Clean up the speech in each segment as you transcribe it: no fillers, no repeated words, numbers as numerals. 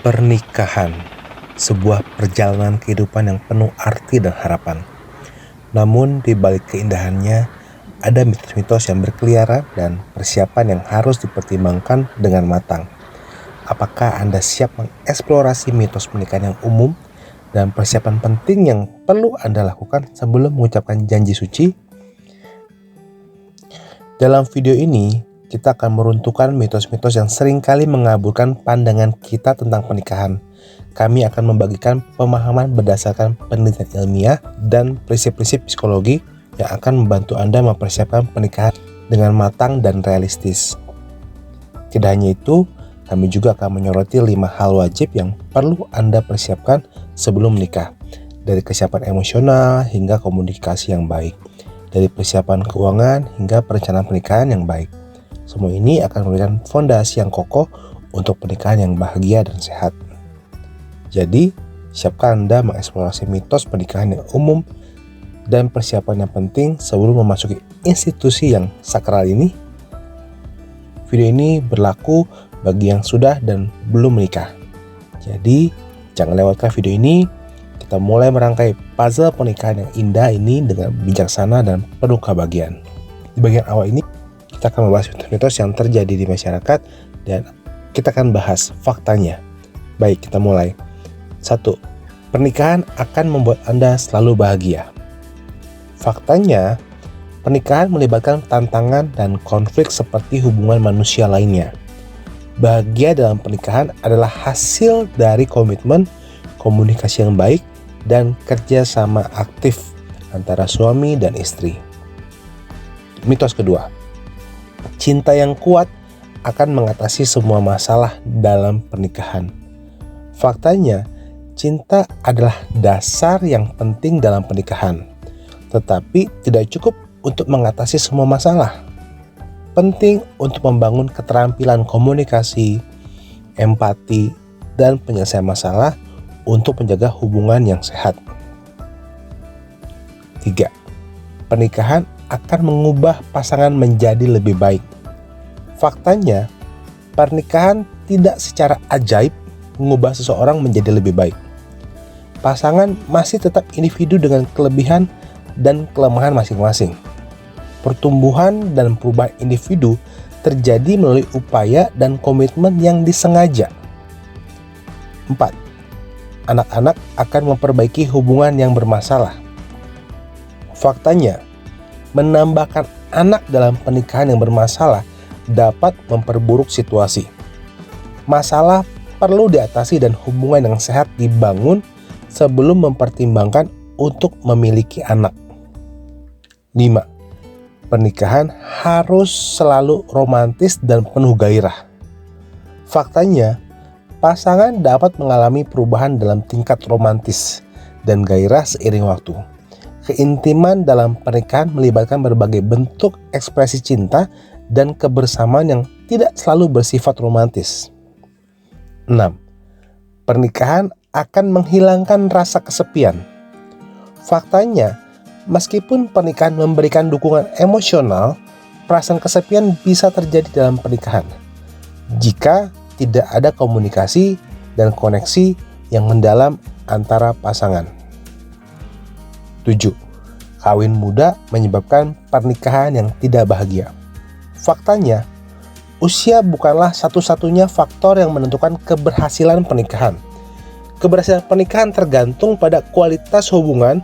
Pernikahan, sebuah perjalanan kehidupan yang penuh arti dan harapan. Namun di balik keindahannya, ada mitos-mitos yang berkeliaran dan persiapan yang harus dipertimbangkan dengan matang. Apakah Anda siap mengeksplorasi mitos pernikahan yang umum dan persiapan penting yang perlu Anda lakukan sebelum mengucapkan janji suci? Dalam video ini, kita akan meruntuhkan mitos-mitos yang seringkali mengaburkan pandangan kita tentang pernikahan. Kami akan membagikan pemahaman berdasarkan penelitian ilmiah dan prinsip-prinsip psikologi yang akan membantu Anda mempersiapkan pernikahan dengan matang dan realistis. Tidak hanya itu, kami juga akan menyoroti 5 hal wajib yang perlu Anda persiapkan sebelum menikah, dari kesiapan emosional hingga komunikasi yang baik, dari persiapan keuangan hingga perencanaan pernikahan yang baik. Semua ini akan memberikan fondasi yang kokoh untuk pernikahan yang bahagia dan sehat. Jadi, siapkah Anda mengeksplorasi mitos pernikahan yang umum dan persiapan yang penting sebelum memasuki institusi yang sakral ini? Video ini berlaku bagi yang sudah dan belum menikah. Jadi, jangan lewatkan video ini. Kita mulai merangkai puzzle pernikahan yang indah ini dengan bijaksana dan penuh kebahagiaan. Di bagian awal ini, kita akan membahas mitos-mitos yang terjadi di masyarakat dan kita akan bahas faktanya. Baik, kita mulai. 1. Pernikahan akan membuat Anda selalu bahagia. Faktanya, pernikahan melibatkan tantangan dan konflik seperti hubungan manusia lainnya. Bahagia dalam pernikahan adalah hasil dari komitmen, komunikasi yang baik, dan kerjasama aktif antara suami dan istri. Mitos kedua, cinta yang kuat akan mengatasi semua masalah dalam pernikahan. Faktanya, cinta adalah dasar yang penting dalam pernikahan, tetapi tidak cukup untuk mengatasi semua masalah. Penting untuk membangun keterampilan komunikasi, empati, dan penyelesaian masalah untuk menjaga hubungan yang sehat. 3. Pernikahan akan mengubah pasangan menjadi lebih baik. Faktanya, pernikahan tidak secara ajaib mengubah seseorang menjadi lebih baik. Pasangan masih tetap individu dengan kelebihan dan kelemahan masing-masing. Pertumbuhan dan perubahan individu terjadi melalui upaya dan komitmen yang disengaja. 4. Anak-anak akan memperbaiki hubungan yang bermasalah. Faktanya, menambahkan anak dalam pernikahan yang bermasalah dapat memperburuk situasi. Masalah perlu diatasi dan hubungan yang sehat dibangun sebelum mempertimbangkan untuk memiliki anak. 5. Pernikahan harus selalu romantis dan penuh gairah. Faktanya, pasangan dapat mengalami perubahan dalam tingkat romantis dan gairah seiring waktu. Keintiman dalam pernikahan melibatkan berbagai bentuk ekspresi cinta dan kebersamaan yang tidak selalu bersifat romantis. 6. Pernikahan akan menghilangkan rasa kesepian. Faktanya, meskipun pernikahan memberikan dukungan emosional, perasaan kesepian bisa terjadi dalam pernikahan jika tidak ada komunikasi dan koneksi yang mendalam antara pasangan. 7. Kawin muda menyebabkan pernikahan yang tidak bahagia. Faktanya, usia bukanlah satu-satunya faktor yang menentukan keberhasilan pernikahan. Keberhasilan pernikahan tergantung pada kualitas hubungan,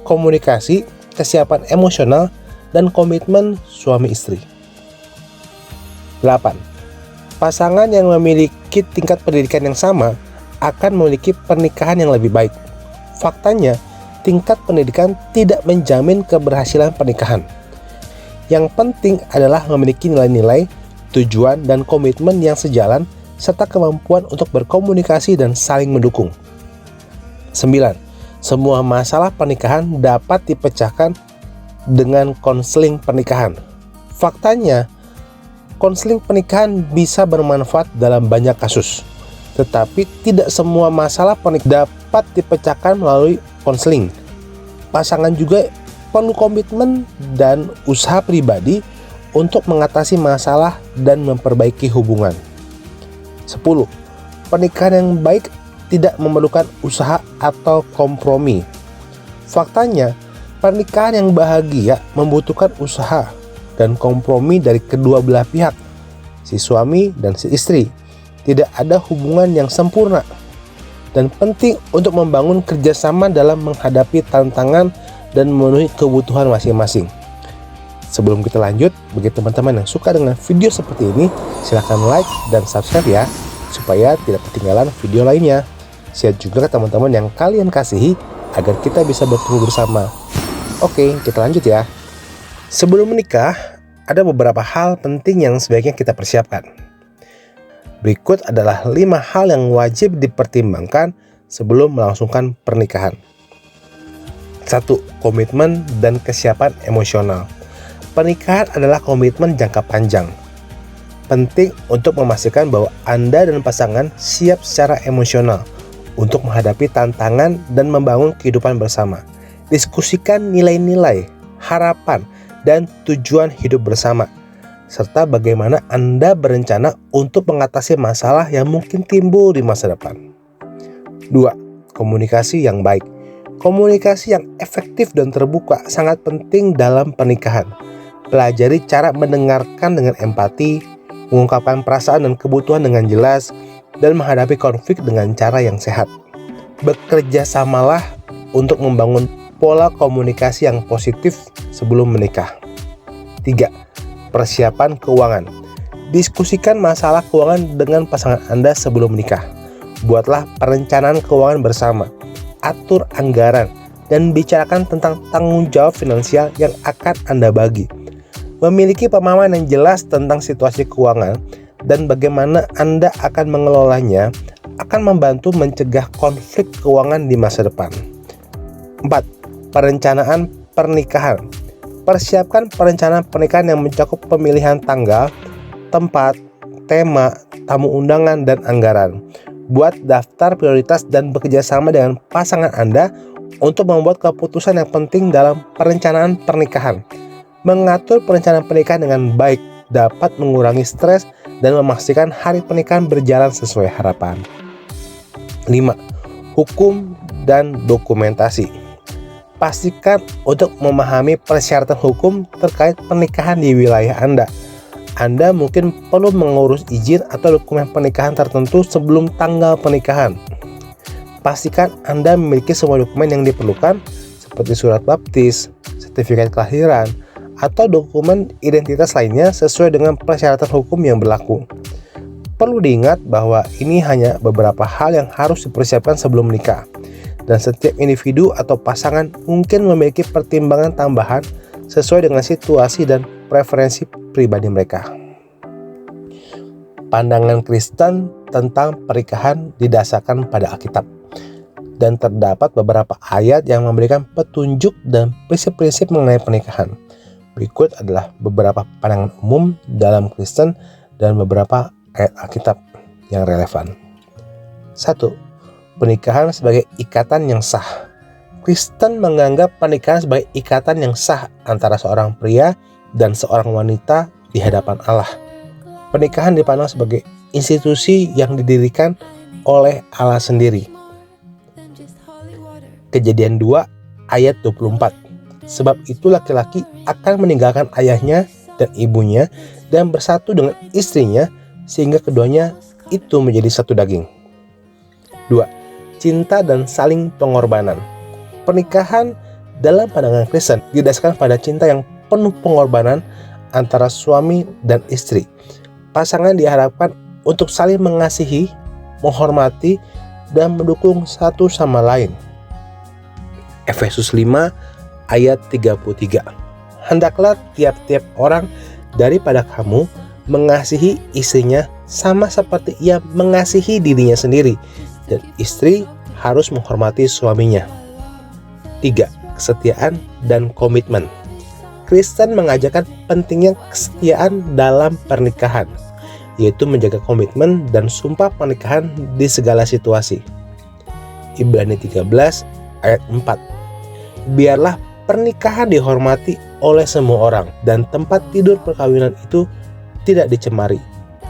komunikasi, kesiapan emosional, dan komitmen suami istri. 8. Pasangan yang memiliki tingkat pendidikan yang sama akan memiliki pernikahan yang lebih baik. Faktanya, tingkat pendidikan tidak menjamin keberhasilan pernikahan. Yang penting adalah memiliki nilai-nilai, tujuan, dan komitmen yang sejalan, serta kemampuan untuk berkomunikasi dan saling mendukung. 9. Semua masalah pernikahan dapat dipecahkan dengan konseling pernikahan. Faktanya, konseling pernikahan bisa bermanfaat dalam banyak kasus, tetapi tidak semua masalah pernikahan dapat dipecahkan melalui konseling. Pasangan juga perlu komitmen dan usaha pribadi untuk mengatasi masalah dan memperbaiki hubungan. 10. Pernikahan yang baik tidak memerlukan usaha atau kompromi. Faktanya, pernikahan yang bahagia membutuhkan usaha dan kompromi dari kedua belah pihak, si suami dan si istri. Tidak ada hubungan yang sempurna, dan penting untuk membangun kerjasama dalam menghadapi tantangan dan memenuhi kebutuhan masing-masing. Sebelum kita lanjut, bagi teman-teman yang suka dengan video seperti ini, silahkan like dan subscribe ya, supaya tidak ketinggalan video lainnya. Share juga ke teman-teman yang kalian kasihi agar kita bisa bertumbuh bersama. Oke, kita lanjut ya. Sebelum menikah, ada beberapa hal penting yang sebaiknya kita persiapkan. Berikut adalah 5 hal yang wajib dipertimbangkan sebelum melangsungkan pernikahan. 1. Komitmen dan kesiapan emosional. Pernikahan adalah komitmen jangka panjang. Penting untuk memastikan bahwa Anda dan pasangan siap secara emosional untuk menghadapi tantangan dan membangun kehidupan bersama. Diskusikan nilai-nilai, harapan, dan tujuan hidup bersama, serta bagaimana Anda berencana untuk mengatasi masalah yang mungkin timbul di masa depan. 2. Komunikasi yang baik. Komunikasi yang efektif dan terbuka sangat penting dalam pernikahan. Pelajari cara mendengarkan dengan empati, mengungkapkan perasaan dan kebutuhan dengan jelas, dan menghadapi konflik dengan cara yang sehat. Bekerja samalah untuk membangun pola komunikasi yang positif sebelum menikah. 3. Persiapan keuangan. Diskusikan masalah keuangan dengan pasangan Anda sebelum menikah. Buatlah perencanaan keuangan bersama, atur anggaran, dan bicarakan tentang tanggung jawab finansial yang akan Anda bagi. Memiliki pemahaman yang jelas tentang situasi keuangan dan bagaimana Anda akan mengelolanya akan membantu mencegah konflik keuangan di masa depan. 4. Perencanaan pernikahan. Persiapkan perencanaan pernikahan yang mencakup pemilihan tanggal, tempat, tema, tamu undangan, dan anggaran. Buat daftar prioritas dan bekerja sama dengan pasangan Anda untuk membuat keputusan yang penting dalam perencanaan pernikahan. Mengatur perencanaan pernikahan dengan baik dapat mengurangi stres dan memastikan hari pernikahan berjalan sesuai harapan. 5. Hukum dan dokumentasi. Pastikan untuk memahami persyaratan hukum terkait pernikahan di wilayah Anda. Anda mungkin perlu mengurus izin atau dokumen pernikahan tertentu sebelum tanggal pernikahan. Pastikan Anda memiliki semua dokumen yang diperlukan seperti surat baptis, sertifikat kelahiran, atau dokumen identitas lainnya sesuai dengan persyaratan hukum yang berlaku. Perlu diingat bahwa ini hanya beberapa hal yang harus dipersiapkan sebelum menikah, dan setiap individu atau pasangan mungkin memiliki pertimbangan tambahan sesuai dengan situasi dan preferensi pribadi mereka. Pandangan Kristen tentang pernikahan didasarkan pada Alkitab, dan terdapat beberapa ayat yang memberikan petunjuk dan prinsip-prinsip mengenai pernikahan. Berikut adalah beberapa pandangan umum dalam Kristen dan beberapa ayat Alkitab yang relevan. 1. Pernikahan sebagai ikatan yang sah. Kristen menganggap pernikahan sebagai ikatan yang sah antara seorang pria dan seorang wanita di hadapan Allah. Pernikahan dipandang sebagai institusi yang didirikan oleh Allah sendiri. Kejadian 2 ayat 24. Sebab itu laki-laki akan meninggalkan ayahnya dan ibunya dan bersatu dengan istrinya sehingga keduanya itu menjadi satu daging. 2. Cinta dan saling pengorbanan. Pernikahan dalam pandangan Kristen didasarkan pada cinta yang penuh pengorbanan antara suami dan istri. Pasangan diharapkan untuk saling mengasihi, menghormati, dan mendukung satu sama lain. Efesus 5 ayat 33. Hendaklah tiap-tiap orang daripada kamu mengasihi istrinya sama seperti ia mengasihi dirinya sendiri, dan istri harus menghormati suaminya. 3. Kesetiaan dan komitmen. Kristen mengajarkan pentingnya kesetiaan dalam pernikahan, yaitu menjaga komitmen dan sumpah pernikahan di segala situasi. Ibrani 13 ayat 4. Biarlah pernikahan dihormati oleh semua orang dan tempat tidur perkawinan itu tidak dicemari,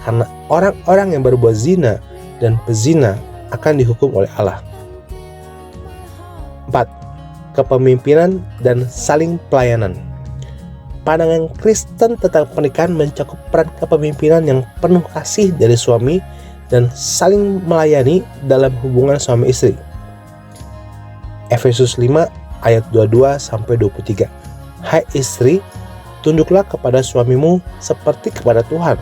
karena orang-orang yang berbuat zina dan pezina akan dihukum oleh Allah. 4. Kepemimpinan dan saling pelayanan. Pandangan Kristen tentang pernikahan mencakup peran kepemimpinan yang penuh kasih dari suami dan saling melayani dalam hubungan suami istri. Efesus 5 ayat 22-23. Hai istri, tunduklah kepada suamimu seperti kepada Tuhan,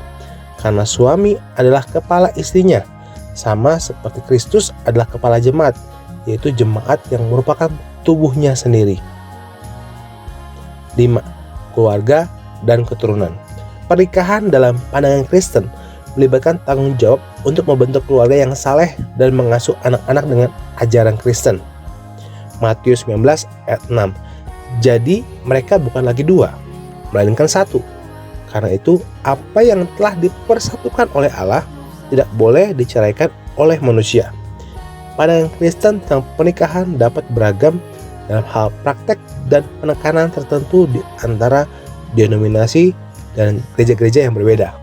karena suami adalah kepala istrinya, sama seperti Kristus adalah kepala jemaat, yaitu jemaat yang merupakan tubuhnya sendiri. 5. Keluarga dan keturunan. Pernikahan dalam pandangan Kristen melibatkan tanggung jawab untuk membentuk keluarga yang saleh dan mengasuh anak-anak dengan ajaran Kristen. Matius 19 ayat 6. Jadi mereka bukan lagi dua, melainkan satu. Karena itu apa yang telah dipersatukan oleh Allah tidak boleh diceraikan oleh manusia. Pandangan Kristen tentang pernikahan dapat beragam dalam hal praktek dan penekanan tertentu di antara denominasi dan gereja-gereja yang berbeda.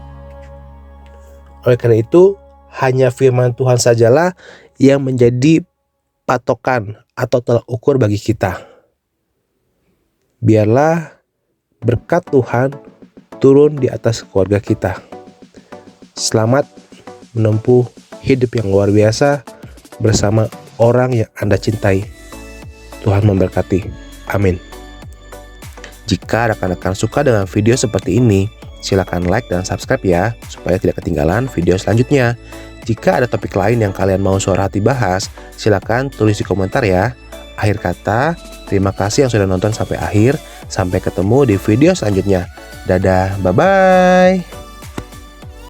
Oleh karena itu, hanya firman Tuhan sajalah yang menjadi patokan atau tolak ukur bagi kita. Biarlah berkat Tuhan turun di atas keluarga kita. Selamat menempuh hidup yang luar biasa bersama orang yang Anda cintai. Tuhan memberkati. Amin. Jika rekan-rekan suka dengan video seperti ini, silakan like dan subscribe ya, supaya tidak ketinggalan video selanjutnya. Jika ada topik lain yang kalian mau Suara Hati bahas, silakan tulis di komentar ya. Akhir kata, terima kasih yang sudah nonton sampai akhir. Sampai ketemu di video selanjutnya. Dadah, bye-bye.